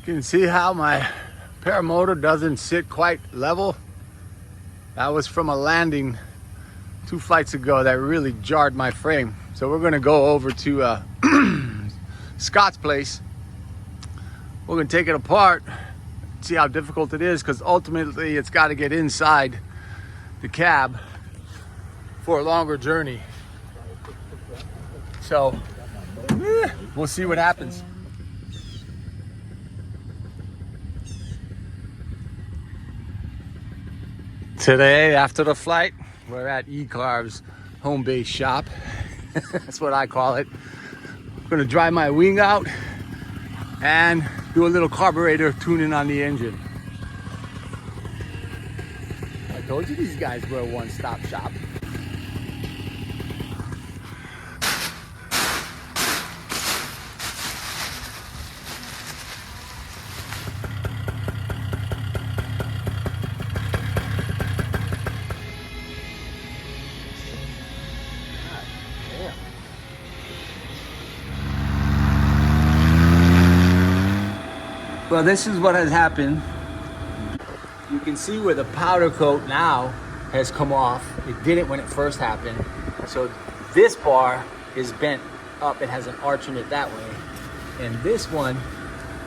You can see how my paramotor doesn't sit quite level. That was from a landing 2 flights ago that really jarred my frame. So we're gonna go over to Scott's place. We're gonna take it apart, see how difficult it is, because ultimately it's got to get inside the cab for a longer journey. So we'll see what happens. Today, after the flight, we're at ECarve's home base shop. That's what I call it. I'm gonna dry my wing out and do a little carburetor tuning on the engine. I told you these guys were a one-stop shop. Well, this is what has happened. You can see where the powder coat now has come off. It didn't when it first happened. So this bar is bent up. It has an arch in it that way. And this one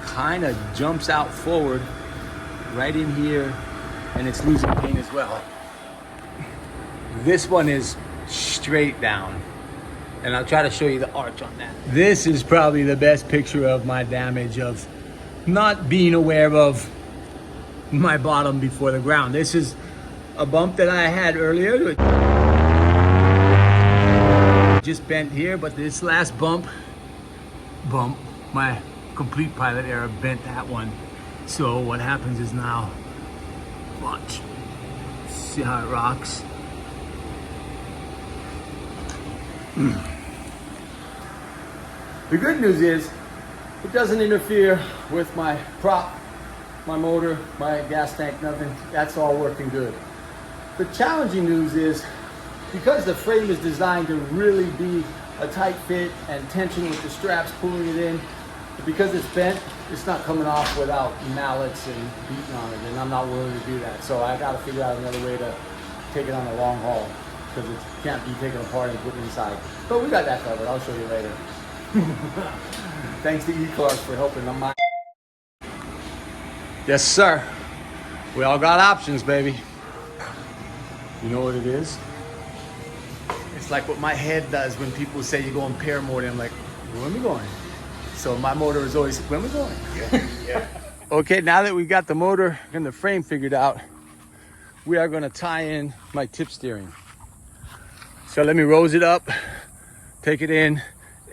kind of jumps out forward right in here, and it's losing paint as well. This one is straight down. And I'll try to show you the arch on that. This is probably the best picture of my damage of not being aware of my bottom before the ground. This is a bump that I had earlier. Just bent here, but this last bump, my complete pilot error bent that one. So what happens is now, watch, see how it rocks? The good news is, it doesn't interfere with my prop, my motor, my gas tank, nothing. That's all working good. The challenging news is, because the frame is designed to really be a tight fit and tension with the straps pulling it in, because it's bent, it's not coming off without mallets and beating on it, and I'm not willing to do that. So I got to figure out another way to take it on the long haul, because it can't be taken apart and put inside. But we got that covered. I'll show you later. Thanks to ECarve for helping on my... Yes, sir. We all got options, baby. You know what it is? It's like what my head does when people say you go on paramotor. I'm like, where am I going? So my motor is always, where am I going? Yeah. Okay, now that we got the motor and the frame figured out, we are going to tie in my tip steering. So let me rose it up, take it in,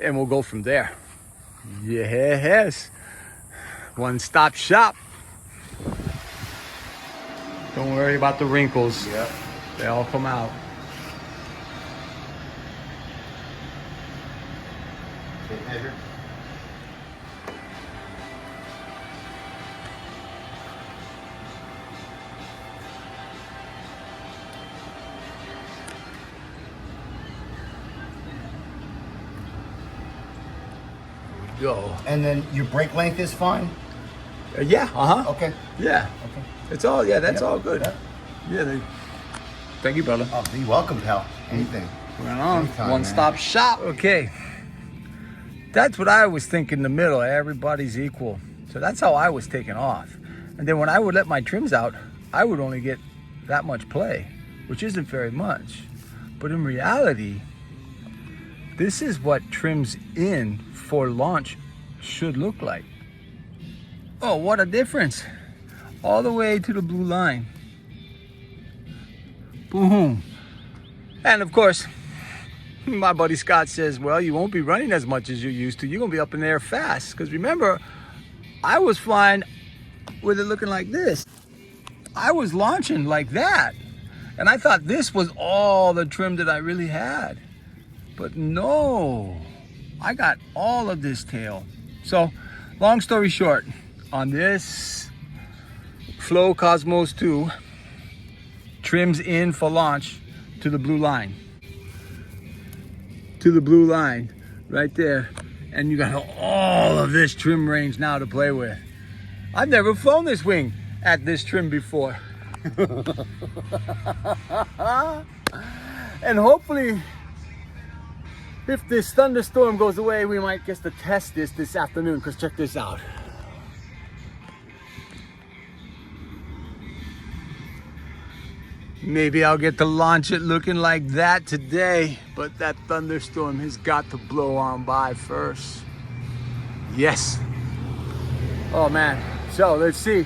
and we'll go from there. Yes, one-stop shop. Don't worry about the wrinkles. Yep. They all come out. Tape measure. Go. And then your brake length is fine? Yeah, Okay. Yeah. Okay. It's all, yeah, that's Yep. all good. Yep. Yeah, thank you, brother. Oh, be welcome, pal. Anything. Right on. Anytime, One-stop man. shop. Okay. That's what I was thinking in the middle. Everybody's equal. So that's how I was taking off. And then when I would let my trims out, I would only get that much play, which isn't very much. But in reality, this is what trims in for launch should look like. Oh, what a difference. All the way to the blue line. Boom. And of course, my buddy Scott says, well, you won't be running as much as you used to. You're gonna be up in the air fast. Because remember, I was flying with it looking like this. I was launching like that. And I thought this was all the trim that I really had. But no, I got all of this tail. So, long story short, on this Flow Cosmos 2, trims in for launch to the blue line. To the blue line, right there. And you got all of this trim range now to play with. I've never flown this wing at this trim before. And hopefully, if this thunderstorm goes away, we might get to test this afternoon, because check this out. Maybe I'll get to launch it looking like that today, but that thunderstorm has got to blow on by first. Yes. Oh man, so let's see.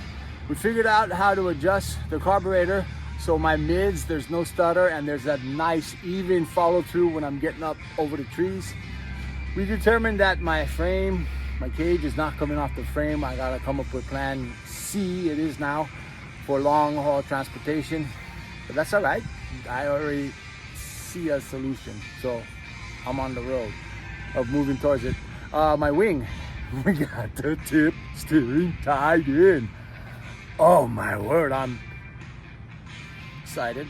We figured out how to adjust the carburetor so my mids, there's no stutter, and there's that nice even follow through when I'm getting up over the trees. We determined that my frame, my cage is not coming off the frame. I gotta come up with plan C, it is now, for long haul transportation. But that's all right. I already see a solution, so I'm on the road of moving towards it. My wing, we got the tip steering tied in. Oh my word, I'm excited.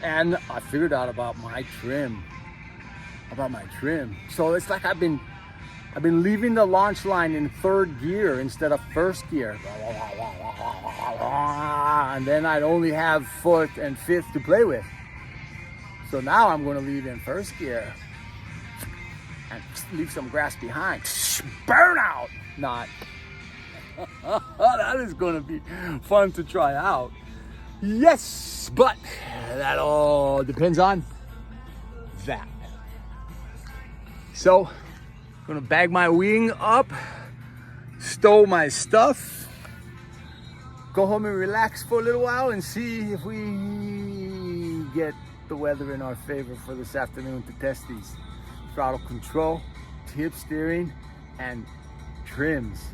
And I figured out about my trim. So it's like I've been leaving the launch line in third gear instead of first gear. And then I'd only have fourth and fifth to play with. So now I'm going to leave in first gear and leave some grass behind. Burnout! Not. That is going to be fun to try out. Yes, but that all depends on that. So, gonna bag my wing up, stow my stuff, go home and relax for a little while and see if we get the weather in our favor for this afternoon to test these. Throttle control, tip steering, and trims.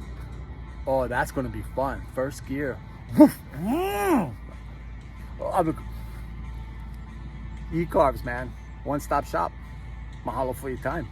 Oh, that's gonna be fun. First gear. ECarves, man. One-stop shop. Mahalo for your time.